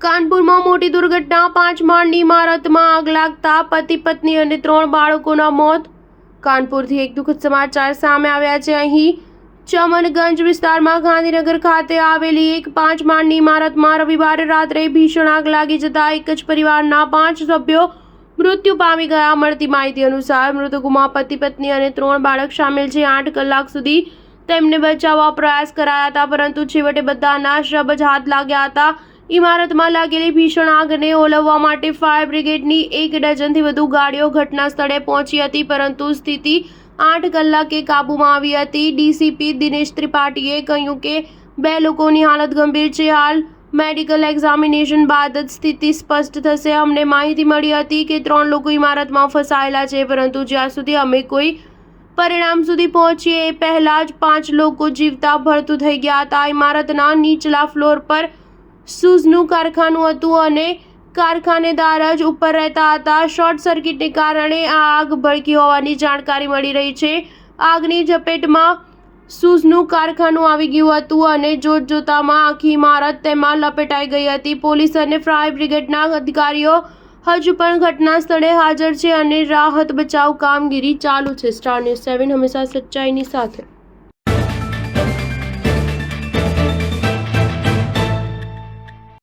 કાનપુરમાં મોટી દુર્ઘટના 5 માળની ઇમારતમાં આગ લાગતા પતિ પત્ની અને 3 બાળકોના મોત. કાનપુરથી એક દુઃખદ સમાચાર સામે આવ્યા છે. અહીં ચમનગંજ વિસ્તારમાં ગાંધીનગર ખાતે આવેલી એક 5 માળની ઇમારતમાં રવિવારે રાત્રે ભીષણ આગ લાગી જતા એક જ પરિવારના 5 સભ્યો મૃત્યુ પામી ગયા. મળતી માહિતી અનુસાર મૃતકોમાં પતિ પત્ની અને 3 બાળક સામેલ છે. 8 કલાક સુધી તેમને બચાવવા પ્રયાસ કરાયા હતા, પરંતુ છેવટે બધાના શબ જ હાથ લાગ્યા હતા. ઇમારતમાં લાગેલી ભીષણ આગને ઓલવવા માટે ફાયર બ્રિગેડની 1 ડઝનથી વધુ ગાડીઓ ઘટના સ્થળે પહોંચી હતી, પરંતુ સ્થિતિ 8 કલાકે કાબૂમાં આવી હતી. ડીસીપી દિનેશ ત્રિપાઠીએ કહ્યું કે 2 લોકોની હાલત ગંભીર છે. હાલ મેડિકલ એક્ઝામિનેશન બાદ જ સ્થિતિ સ્પષ્ટ થશે. અમને માહિતી મળી હતી કે 3 લોકો ઇમારતમાં ફસાયેલા છે, પરંતુ જ્યાં સુધી અમે કોઈ પરિણામ સુધી પહોંચીએ એ પહેલાં જ 5 લોકો જીવતા ભરતું થઈ ગયા હતા. ઇમારતના નીચલા ફ્લોર પર શૂઝનું કારખાનું હતું અને કારખાનેદાર જ ઉપર રહેતા હતા. શોર્ટ સર્કિટને કારણે આ આગ ભડકી હોવાની જાણકારી મળી રહી છે. આગની ઝપેટમાં શૂઝનું કારખાનું આવી ગયું હતું અને જોતજોતામાં આખી ઇમારત તેમાં લપેટાઈ ગઈ હતી. પોલીસ અને ફાયર બ્રિગેડના અધિકારીઓ હજુ પણ ઘટના સ્થળે હાજર છે અને રાહત બચાવ કામગીરી ચાલુ છે. સ્ટાર ન્યૂઝ 7 હંમેશા સચ્ચાઈની સાથે.